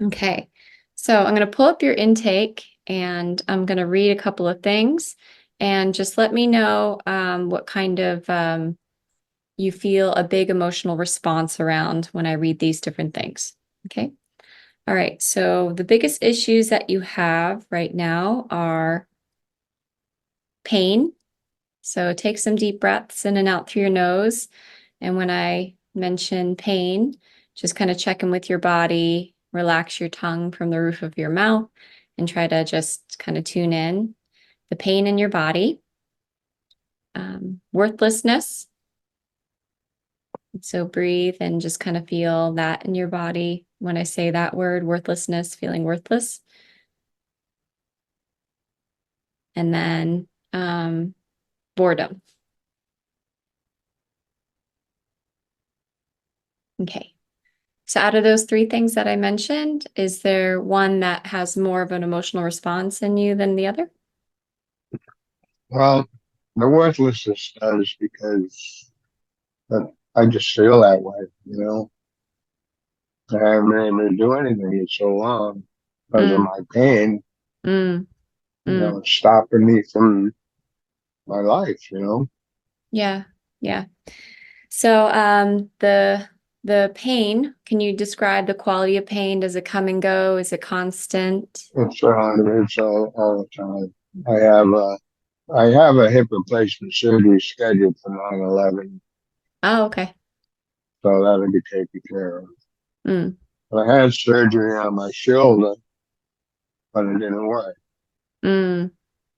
Okay. So I'm going to pull up your intake and I'm going to read a couple of things and just let me know what kind of you feel a big emotional response around when I read these different things. Okay. All right. So the biggest issues that you have right now are pain. So take some deep breaths in and out through your nose. And when I mention pain, just kind of check in with your body, relax your tongue from the roof of your mouth, and try to just kind of tune in the pain in your body. Worthlessness. So breathe and just kind of feel that in your body. When I say that word, worthlessness, feeling worthless. And then boredom. Okay. So out of those three things that I mentioned, is there one that has more of an emotional response in you than the other? Well, the worthlessness does because I just feel that way. I haven't been able to do anything in so long because of Mm, my pain, mm, mm. it's stopping me from my life. Yeah, yeah. So the pain, can you describe the quality of pain? Does it come and go? Is it constant? It's all the time. I have a, I have a hip replacement surgery scheduled for 9/11, Oh, okay. so that'll be taken care of. Mm, I had surgery on my shoulder, but it didn't work, mm.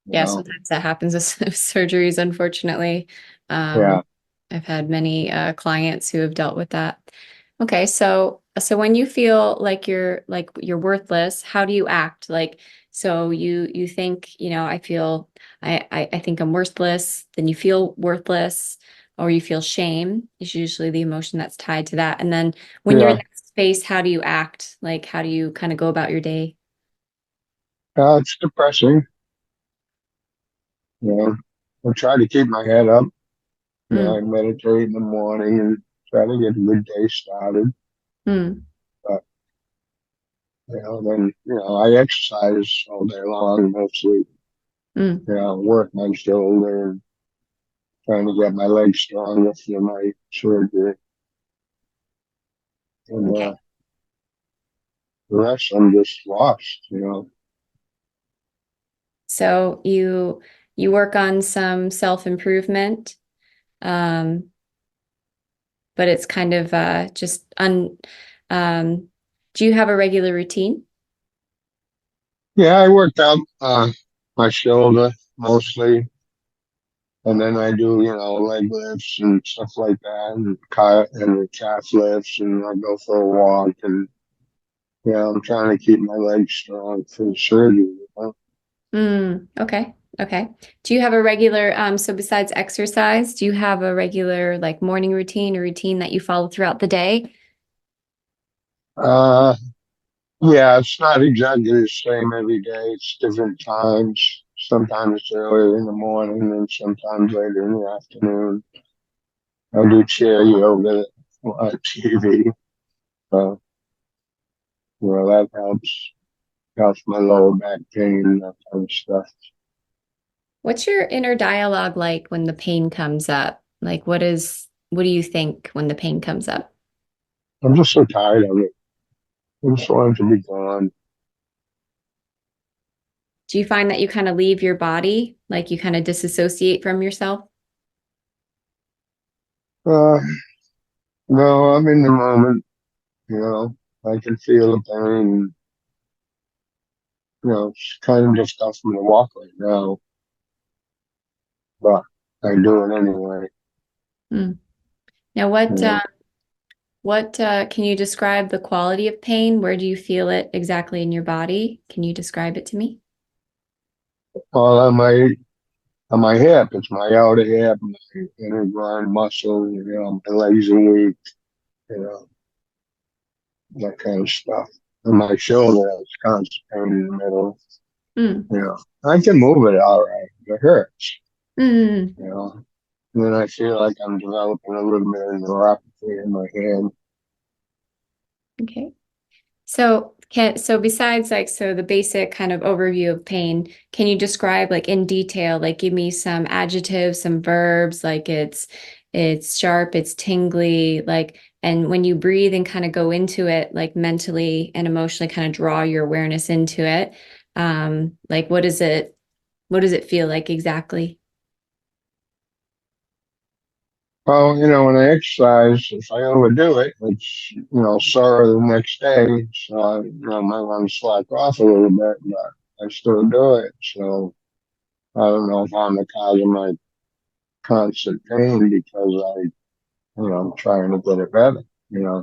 you Yeah, know? sometimes that happens with surgeries, unfortunately. Um, Yeah. I've had many clients who have dealt with that. Okay, so when you feel like you're worthless, how do you act? Like, so you think, I feel I think I'm worthless, then you feel worthless, or you feel shame is usually the emotion that's tied to that. And then when you're in Yeah. that space, how do you act? Like, how do you kind of go about your day? It's depressing, you know? I try to keep my head up. Mm, I meditate in the morning and try to get a good day started. mm, But, then, I exercise all day long, mostly, mm. work my shoulder and trying to get my legs stronger for my surgery. And Okay. the rest, I'm just lost. So you work on some self-improvement, um, but it's kind of just um, do you have a regular routine? Yeah, I work out my shoulder mostly. And then I do, leg lifts and stuff like that, and calf lifts, and I go for a walk, and I'm trying to keep my legs strong for the surgery. Okay. Okay. Do you have a regular, so besides exercise, do you have a regular like morning routine or routine that you follow throughout the day? Uh, yeah, it's not exactly the same every day. It's different times. Sometimes it's earlier in the morning, and sometimes later in the afternoon. I do chair yoga on TV, so that helps my lower back pain and that kind of stuff. What's your inner dialogue like when the pain comes up? Like what do you think when the pain comes up? I'm just so tired of it. I just want it to be gone. Do you find that you kind of leave your body, like you kind of disassociate from yourself? Uh, no, I'm in the moment. You know, I can feel the pain. It's kind of just tough for me to walk right now, but I do it anyway. Hmm. Now, You know, what can you describe the quality of pain? Where do you feel it exactly in your body? Can you describe it to me? well, on my hip, it's my outer hip, my inner groin muscle. My legs are weak. You know, that kind of stuff. And my shoulder has constant pain in the middle. Mm. You know, I can move it all right. It hurts. Mm. You know, and then I feel like I'm developing a little bit of neuropathy in my hand. Okay. So besides like so the basic kind of overview of pain, can you describe like in detail, like give me some adjectives, some verbs, like it's sharp, it's tingly, like and when you breathe and kind of go into it, like mentally and emotionally kind of draw your awareness into it, like what does it feel like exactly? Well, when I exercise, if I overdo it, it's, sore the next day. So I might want to slack off a little bit, but I still do it. So I don't know if I'm the cause of my constant pain because I'm trying to get it better,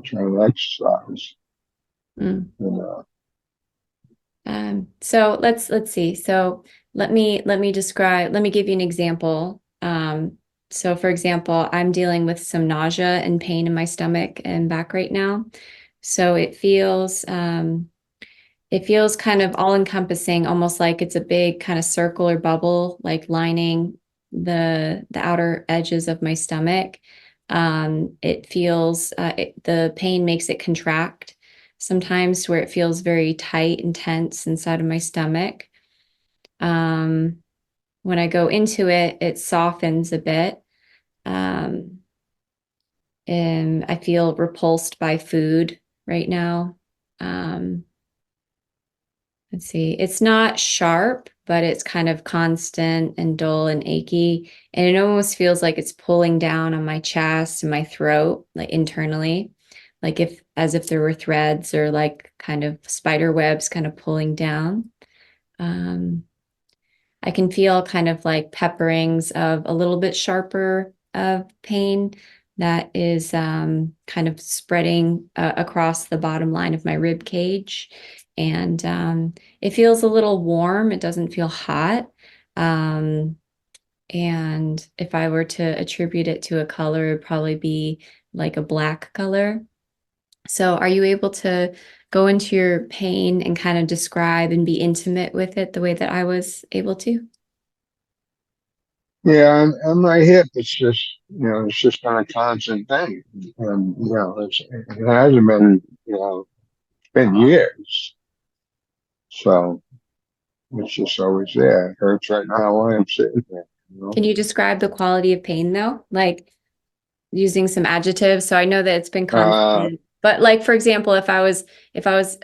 trying to exercise, Mm. you know. So let's see. So let me give you an example. So for example, I'm dealing with some nausea and pain in my stomach and back right now. So it feels kind of all encompassing, almost like it's a big kind of circle or bubble, like lining the outer edges of my stomach. It feels the pain makes it contract sometimes where it feels very tight and tense inside of my stomach. Um, when I go into it, it softens a bit. Um, and I feel repulsed by food right now. Um, Let's see. It's not sharp, but it's kind of constant and dull and achy. And it almost feels like it's pulling down on my chest and my throat, like internally, like if as if there were threads or like kind of spider webs kind of pulling down. Um, I can feel kind of like pepperings of a little bit sharper of pain that is kind of spreading across the bottom line of my rib cage. And it feels a little warm. It doesn't feel hot. Um, and if I were to attribute it to a color, it'd probably be like a black color. So are you able to go into your pain and kind of describe and be intimate with it the way that I was able to? Yeah, and my hip, it's just been a constant thing. And, it hasn't been, it's been years. So it's just always there. It hurts right now while I'm sitting there. Can you describe the quality of pain though? Like using some adjectives. So I know that it's been Uh, constant, but like for example, if I was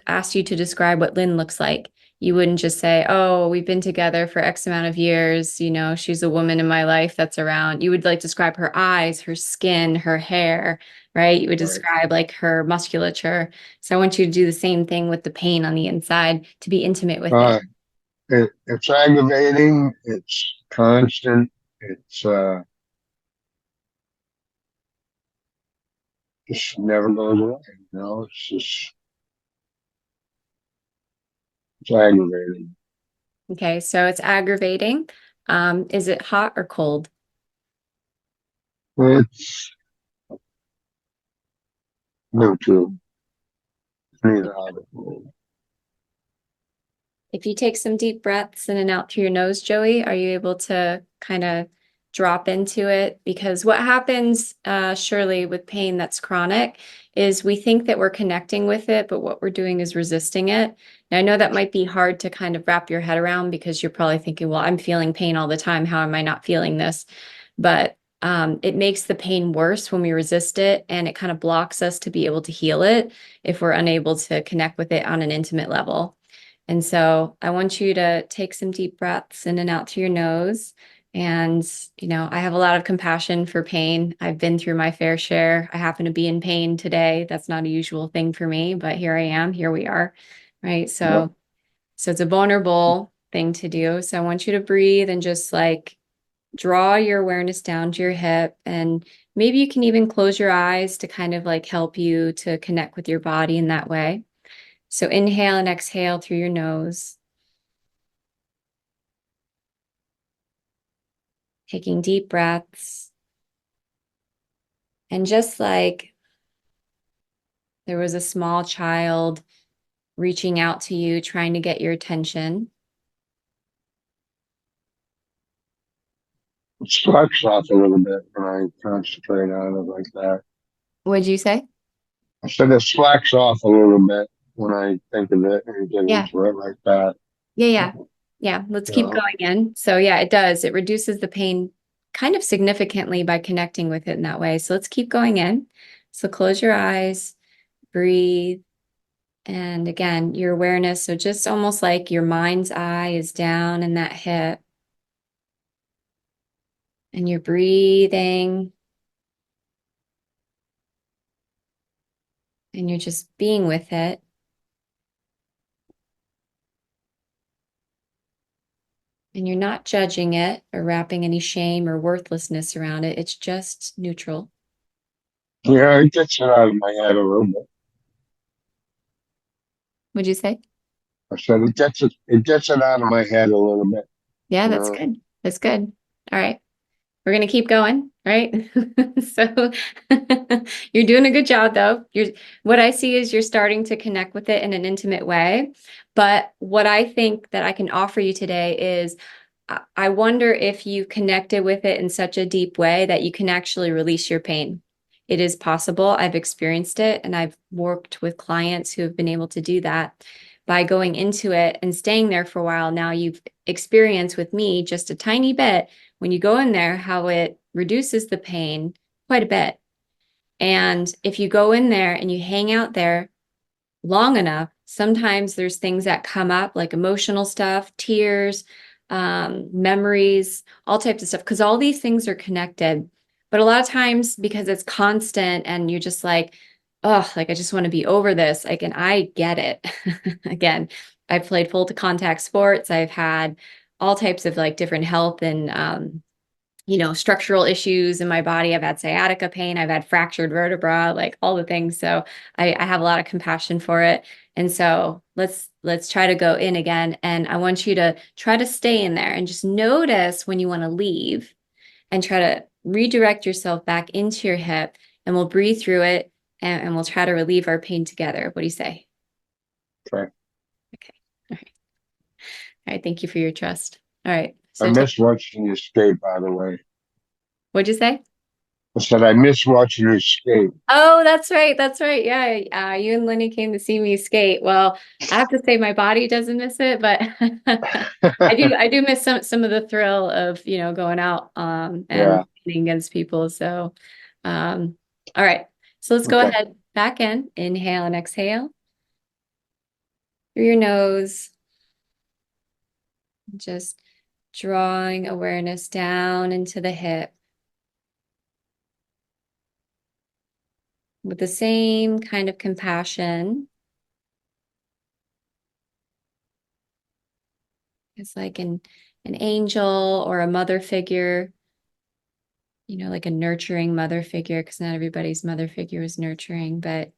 asked you to describe what Lynn looks like, you wouldn't just say, "Oh, we've been together for X amount of years, you know, she's a woman in my life that's around." You would like describe her eyes, her skin, her hair, right? You would right. describe like her musculature. So I want you to do the same thing with the pain on the inside to be intimate with it. Uh, it's aggravating. It's constant. It's just never goes away. It's aggravating. Okay, so it's aggravating. Is it hot or cold? It's neutral. Neither hot or cold. If you take some deep breaths in and out through your nose, Joey, are you able to kind of drop into it? Because what happens, surely, with pain that's chronic is we think that we're connecting with it, but what we're doing is resisting it. Now, I know that might be hard to kind of wrap your head around because you're probably thinking, well, I'm feeling pain all the time. How am I not feeling this? But it makes the pain worse when we resist it, and it kind of blocks us to be able to heal it if we're unable to connect with it on an intimate level. And so I want you to take some deep breaths in and out through your nose. And, you know, I have a lot of compassion for pain. I've been through my fair share. I happen to be in pain today. That's not a usual thing for me, but here I am. Here we are. Right. Yep. So it's a vulnerable thing to do. So I want you to breathe and just like draw your awareness down to your hip. And maybe you can even close your eyes to kind of like help you to connect with your body in that way. So inhale and exhale through your nose, taking deep breaths. And just like there was a small child reaching out to you, trying to get your attention. It slacks off a little bit when I concentrate on it like that. What'd you say? I said it slacks off a little bit. when I think of it and get Yeah. into it like that. Yeah. Yeah. Yeah. Let's keep So, going in. So yeah, it does. It reduces the pain kind of significantly by connecting with it in that way. So let's keep going in. So close your eyes, breathe. And again, your awareness. So just almost like your mind's eye is down in that hip and you're breathing and you're just being with it. And you're not judging it or wrapping any shame or worthlessness around it. It's just neutral. yeah, it gets it out of my head a little bit. Would you say? I said it gets it out of my head a little bit, Yeah, you that's know. good. That's good. All right. We're going to keep going, right? So you're doing a good job though. What I see is you're starting to connect with it in an intimate way. But what I think that I can offer you today is I wonder if you connected with it in such a deep way that you can actually release your pain. It is possible. I've experienced it and I've worked with clients who have been able to do that by going into it and staying there for a while. Now you've experienced with me just a tiny bit when you go in there, how it reduces the pain quite a bit. And if you go in there and you hang out there long enough, sometimes there's things that come up like emotional stuff, tears, memories, all types of stuff, because all these things are connected. But a lot of times, because it's constant and you're just like, oh, like I just want to be over this. Like, and I get it. Again, I've played full to contact sports. I've had all types of like different health and structural issues in my body. I've had sciatica pain. I've had fractured vertebra, like all the things. So I have a lot of compassion for it. And so let's try to go in again. And I want you to try to stay in there and just notice when you want to leave and try to redirect yourself back into your hip and we'll breathe through it and we'll try to relieve our pain together. What do you say? Okay. Okay. All right. All right. Thank you for your trust. All right. I So miss watching you skate, by the way. what'd you say? I said I miss watching you skate. Oh, that's right. That's right. Yeah. You and Lenny came to see me skate. Well, I have to say my body doesn't miss it, but I do miss some of the thrill of, going out and Yeah. competing against people. So um all right. So let's go Okay. ahead back in. Inhale and exhale through your nose. Just drawing awareness down into the hip with the same kind of compassion. It's like an angel or a mother figure, like a nurturing mother figure, because not everybody's mother figure is nurturing, but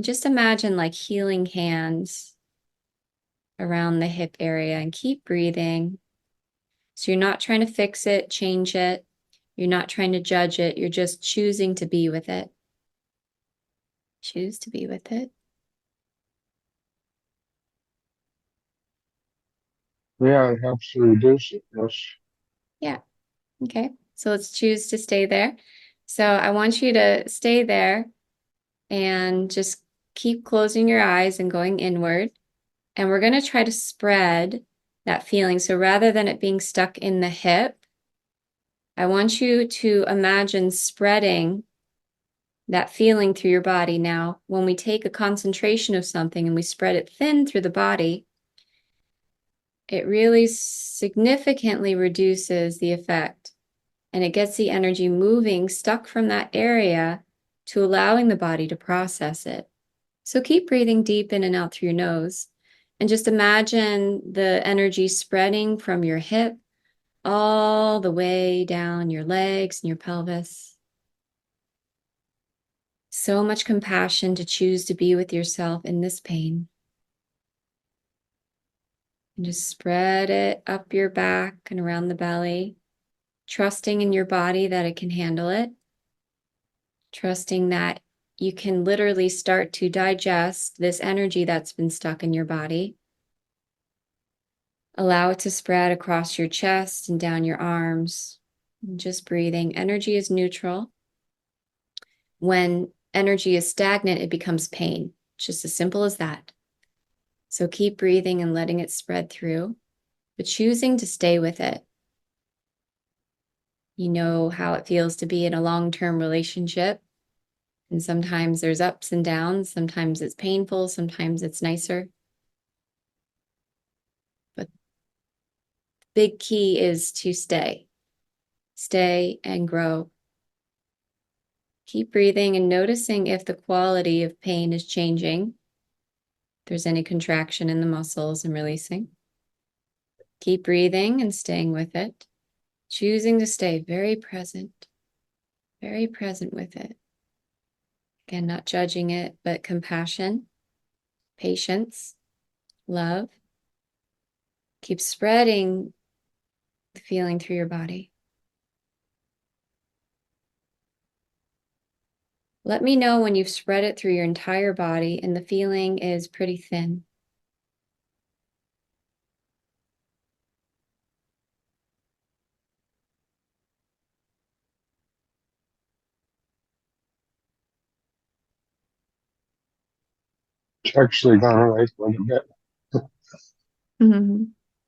just imagine like healing hands around the hip area and keep breathing. So you're not trying to fix it, change it. You're not trying to judge it. You're just choosing to be with it. Choose to be with it. Yeah, it helps to reduce it. Yes. Yeah. Okay. So let's choose to stay there. So I want you to stay there and just keep closing your eyes and going inward. And we're going to try to spread that feeling. So rather than it being stuck in the hip, I want you to imagine spreading that feeling through your body. Now, when we take a concentration of something and we spread it thin through the body, it really significantly reduces the effect and it gets the energy moving stuck from that area to allowing the body to process it. So keep breathing deep in and out through your nose and just imagine the energy spreading from your hip all the way down your legs and your pelvis. So much compassion to choose to be with yourself in this pain. And just spread it up your back and around the belly, trusting in your body that it can handle it, trusting that you can literally start to digest this energy that's been stuck in your body. Allow it to spread across your chest and down your arms. And just breathing. Energy is neutral. When energy is stagnant, it becomes pain. It's just as simple as that. So keep breathing and letting it spread through, but choosing to stay with it. You know how it feels to be in a long-term relationship. And sometimes there's ups and downs. Sometimes it's painful. Sometimes it's nicer. But the big key is to stay and grow. Keep breathing and noticing if the quality of pain is changing. If there's any contraction in the muscles and releasing. Keep breathing and staying with it. Choosing to stay very present with it. Again, not judging it, but compassion, patience, love. Keep spreading the feeling through your body. Let me know when you've spread it through your entire body and the feeling is pretty thin. It's actually gone away for a bit. Mm-hmm.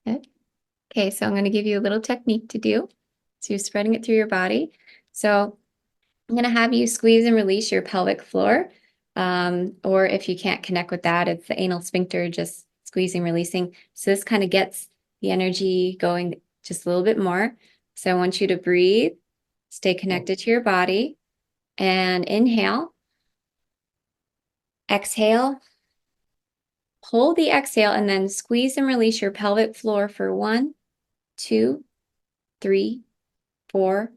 Good. Okay, so I'm going to give you a little technique to do. So you're spreading it through your body. So I'm going to have you squeeze and release your pelvic floor. Or if you can't connect with that, it's the anal sphincter, just squeezing, releasing. So this kind of gets the energy going just a little bit more. So I want you to breathe, stay connected to your body, and inhale, exhale, hold the exhale, and then squeeze and release your pelvic floor for 1, 2, 3, 4,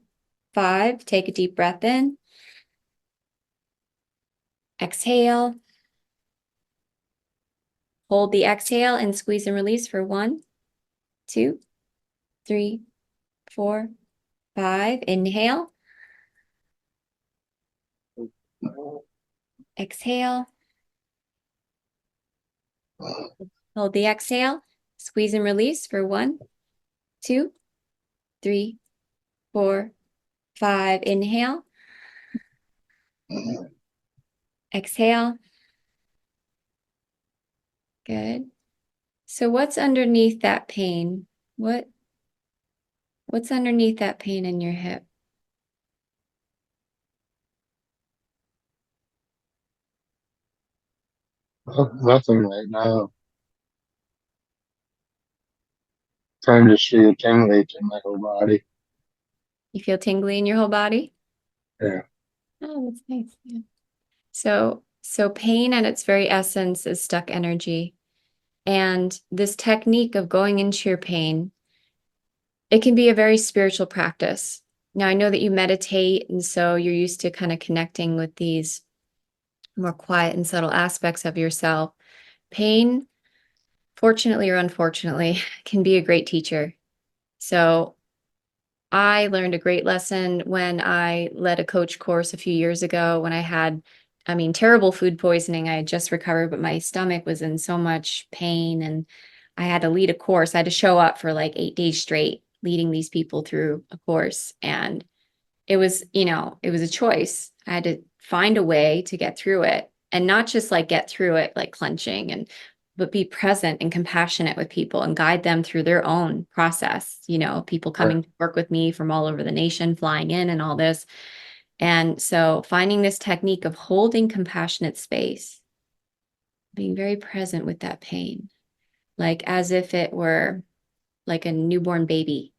5. Take a deep breath in. Exhale. Hold the exhale and squeeze and release for 1, 2, 3, 4, 5. Inhale. Exhale. Hold the exhale. Squeeze and release for 1, 2, 3, 4, 5. Inhale. Exhale. Good. So what's underneath that pain? What's underneath that pain in your hip? Nothing right now. Trying to see a tingly in my whole body. You feel tingly in your whole body? Yeah. Oh, that's nice. Yeah. So pain at its very essence is stuck energy. And this technique of going into your pain, it can be a very spiritual practice. Now, I know that you meditate, and so you're used to kind of connecting with these more quiet and subtle aspects of yourself. Pain, fortunately or unfortunately, can be a great teacher. So I learned a great lesson when I led a coach course a few years ago when I had, terrible food poisoning. I had just recovered, but my stomach was in so much pain and I had to lead a course. I had to show up for like 8 days straight, leading these people through a course. And it was a choice. I had to find a way to get through it and not just like get through it like clenching but be present and compassionate with people and guide them through their own process. People coming to work with me from all over the nation, flying in and all this. And so finding this technique of holding compassionate space, being very present with that pain, like as if it were like a newborn baby.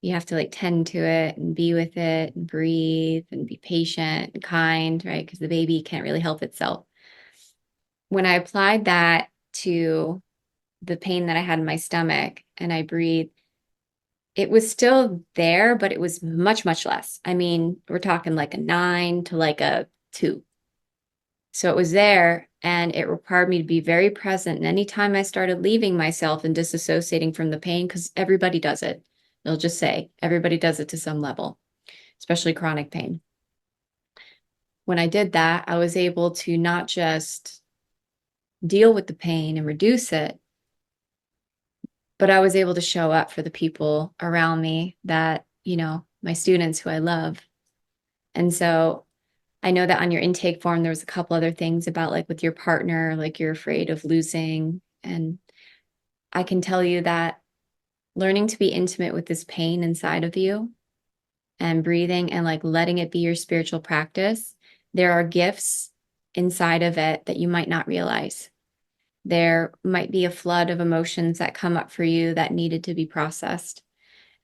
You have to like tend to it and be with it and breathe and be patient and kind, right? Because the baby can't really help itself. When I applied that to the pain that I had in my stomach and I breathed, it was still there, but it was much, much less. We're talking like a 9 to like a 2. So it was there and it required me to be very present. And anytime I started leaving myself and disassociating from the pain, because everybody does it, they'll just say everybody does it to some level, especially chronic pain. When I did that, I was able to not just deal with the pain and reduce it, but I was able to show up for the people around me that, my students who I love. And so I know that on your intake form, there was a couple other things about like with your partner, like you're afraid of losing And I can tell you that learning to be intimate with this pain inside of you and breathing and like letting it be your spiritual practice, there are gifts inside of it that you might not realize. There might be a flood of emotions that come up for you that needed to be processed.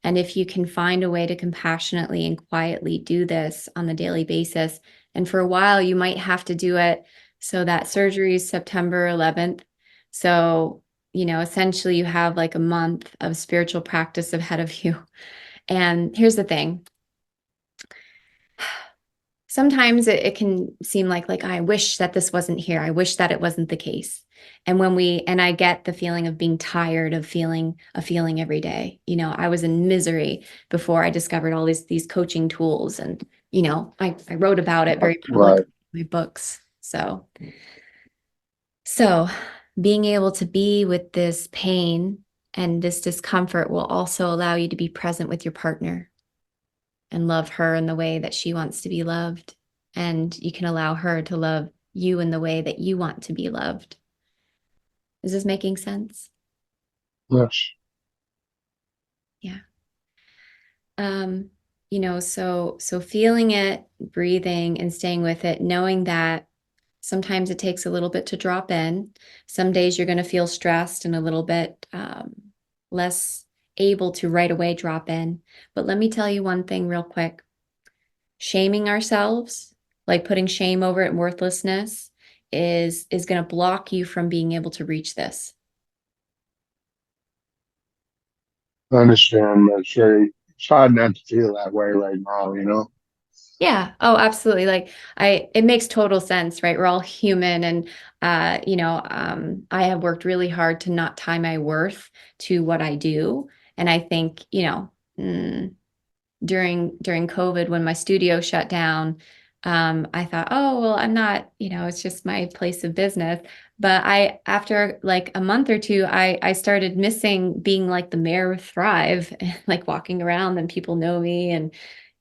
And if you can find a way to compassionately and quietly do this on the daily basis, and for a while you might have to do it. So that surgery is September 11th. So, essentially you have like a month of spiritual practice ahead of you. And here's the thing. Sometimes it can seem like I wish that this wasn't here. I wish that it wasn't the case. And I get the feeling of being tired of feeling a feeling every day. I was in misery before I discovered all these coaching tools. And, I wrote about it very publicly Right. in my books. So being able to be with this pain and this discomfort will also allow you to be present with your partner and love her in the way that she wants to be loved. And you can allow her to love you in the way that you want to be loved. Is this making sense? Yes. Yeah. Um, so feeling it, breathing and staying with it, knowing that sometimes it takes a little bit to drop in. Some days you're going to feel stressed and a little bit less able to right away drop in. But let me tell you one thing real quick. Shaming ourselves, like putting shame over it and worthlessness, is going to block you from being able to reach this. I understand. But it's hard not to feel that way right now. Yeah. Oh, absolutely. It makes total sense, right? We're all human. And, I have worked really hard to not tie my worth to what I do. And I think, during COVID when my studio shut down, I thought, oh, well, I'm not, it's just my place of business. But after like a month or two, I started missing being like the mayor of Thrive, like walking around and people know me. And,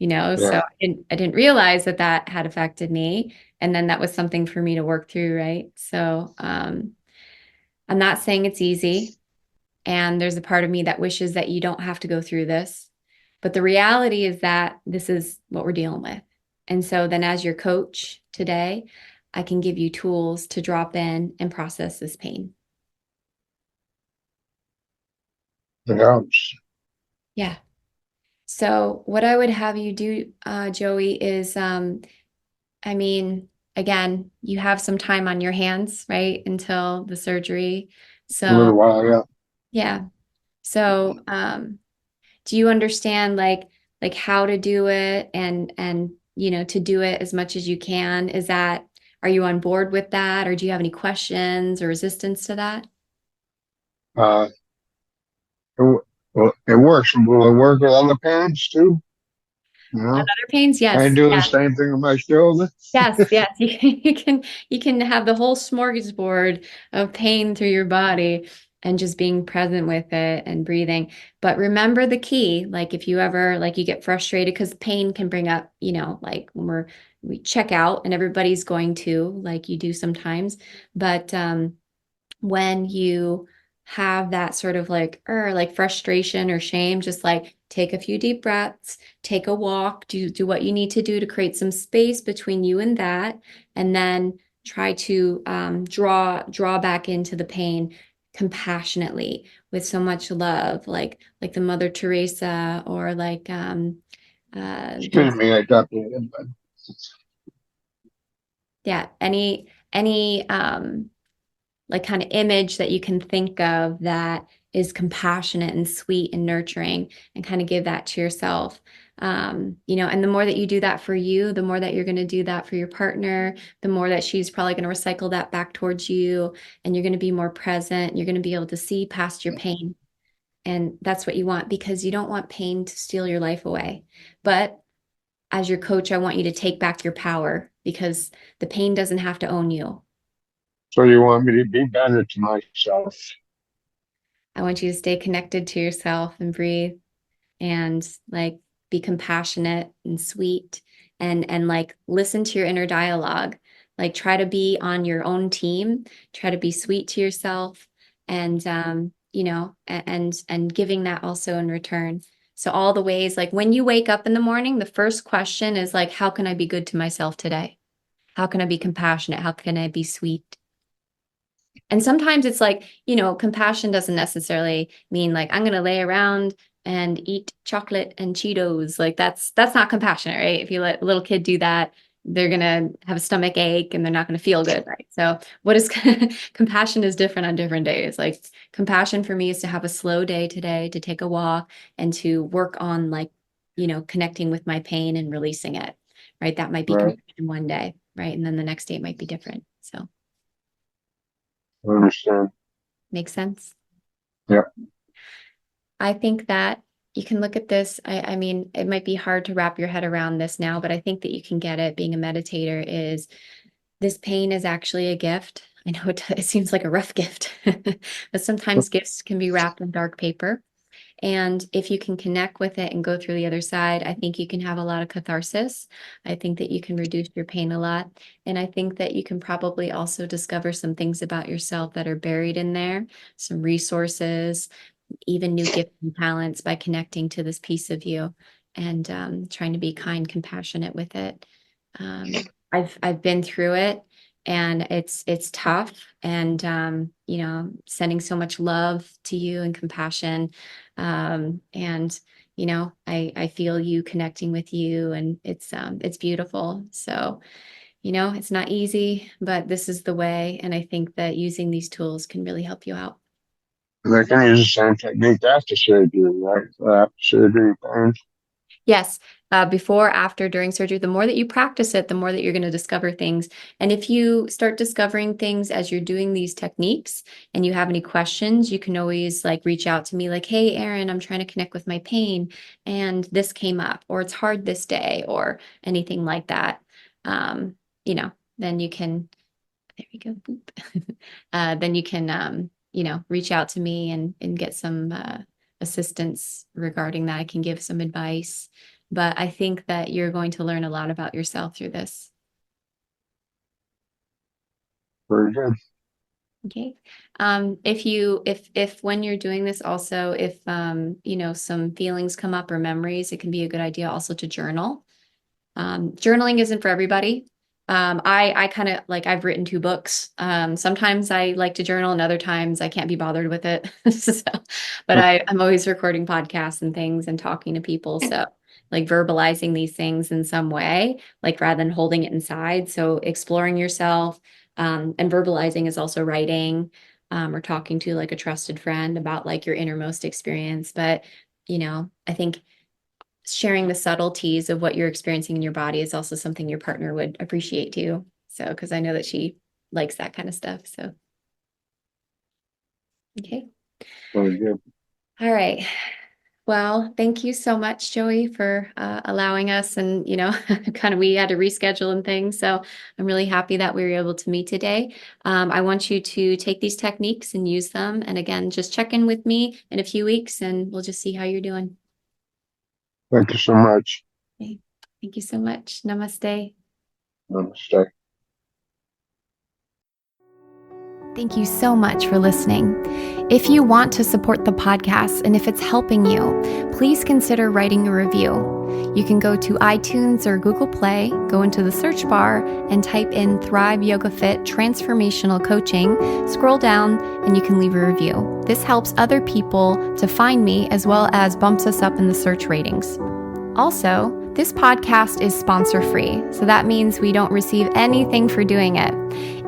so Yeah. I didn't realize that had affected me. And then that was something for me to work through. Right. So, I'm not saying it's easy. And there's a part of me that wishes that you don't have to go through this. But the reality is that this is what we're dealing with. And so then, as your coach today, I can give you tools to drop in and process this pain. It helps. Yeah. So, what I would have you do, Joey, is I mean, again, you have some time on your hands, right, until the surgery. A So, little while, yeah. yeah. So, do you understand like how to do it and to do it as much as you can? Are you on board with that, or do you have any questions or resistance to that? Uh, it works. Will it work with other parents too? You know, Other pains? I Yes. do the Yeah. same thing with my shoulder. Yes, yes. You can have the whole smorgasbord of pain through your body and just being present with it and breathing. But remember the key, like if you ever like you get frustrated because pain can bring up, like when we check out and everybody's going to, like you do sometimes. But when you have that sort of like frustration or shame, just like take a few deep breaths, take a walk, do what you need to do to create some space between you and that, and then try to draw back into the pain compassionately with so much love, like the Mother Teresa or like Excuse there's me, I got the but yeah any like kind of image that you can think of that is compassionate and sweet and nurturing and kind of give that to yourself. And the more that you do that for you, the more that you're going to do that for your partner, the more that she's probably going to recycle that back towards you, and you're going to be more present. You're going to be able to see past your pain. And that's what you want, because you don't want pain to steal your life away. But as your coach, I want you to take back your power, because the pain doesn't have to own you. so you want me to be better to myself. I want you to stay connected to yourself and breathe and like be compassionate and sweet and like listen to your inner dialogue. Like try to be on your own team, try to be sweet to yourself and and giving that also in return. So all the ways, like when you wake up in the morning, the first question is like, how can I be good to myself today? How can I be compassionate? How can I be sweet? And sometimes it's like, compassion doesn't necessarily mean like I'm going to lay around and eat chocolate and Cheetos. Like that's not compassionate, right? If you let a little kid do that, they're going to have a stomach ache and they're not going to feel good, right? So what is compassion is different on different days. Like compassion for me is to have a slow day today, to take a walk and to work on like, connecting with my pain and releasing it, right? That might be Right. compassion one day, right? And then the next day it might be different. So I understand. makes sense. Yeah. I think that you can look at this. I mean, it might be hard to wrap your head around this now, but I think that you can get it. Being a meditator is this pain is actually a gift. I know it seems like a rough gift, but sometimes gifts can be wrapped in dark paper. And if you can connect with it and go through the other side, I think you can have a lot of catharsis. I think that you can reduce your pain a lot. And I think that you can probably also discover some things about yourself that are buried in there, some resources, even new gifts and talents by connecting to this piece of you and trying to be kind, compassionate with it. I've been through it, and it's tough. And sending so much love to you and compassion. And I feel you connecting with you, and it's beautiful. So it's not easy, but this is the way. And I think that using these tools can really help you out. They can use the same technique after surgery, right? After surgery pain. Yes, before, after, during surgery, the more that you practice it, the more that you're going to discover things. And if you start discovering things as you're doing these techniques and you have any questions, you can always like reach out to me like, hey, Erin, I'm trying to connect with my pain and this came up, or it's hard this day, or anything like that. Um, then you can, there we go, boop. Then you can, reach out to me and get some assistance regarding that. I can give some advice, but I think that you're going to learn a lot about yourself through this. Very good. Okay. If when you're doing this also, if some feelings come up or memories, it can be a good idea also to journal. Journaling isn't for everybody. I kind of like, I've written 2 books. Sometimes I like to journal and other times I can't be bothered with it. But I'm always recording podcasts and things and talking to people. So like verbalizing these things in some way, like rather than holding it inside. So exploring yourself, and verbalizing is also writing, or talking to like a trusted friend about like your innermost experience. But, I think sharing the subtleties of what you're experiencing in your body is also something your partner would appreciate too. So, because I know that she likes that kind of stuff. So, okay. Very good. All right. Well, thank you so much, Joey, for allowing us. And, kind of we had to reschedule and things. So I'm really happy that we were able to meet today. I want you to take these techniques and use them. And again, just check in with me in a few weeks and we'll just see how you're doing. Thank you so much. Okay. Thank you so much. Namaste. Namaste. Thank you so much for listening. If you want to support the podcast and if it's helping you, please consider writing a review. You can go to iTunes or Google Play, go into the search bar and type in Thrive Yoga Fit Transformational Coaching, scroll down, and you can leave a review. This helps other people to find me as well as bumps us up in the search ratings. Also, this podcast is sponsor-free, so that means we don't receive anything for doing it.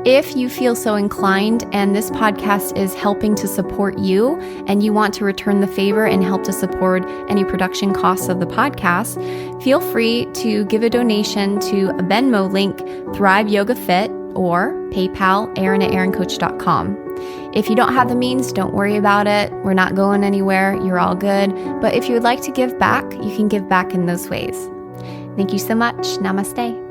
If you feel so inclined and this podcast is helping to support you and you want to return the favor and help to support any production costs of the podcast, feel free to give a donation to a Venmo link, Thrive Yoga Fit, or PayPal, Erin@erincoach.com. If you don't have the means, don't worry about it. We're not going anywhere. You're all good. But if you would like to give back, you can give back in those ways. Thank you so much. Namaste.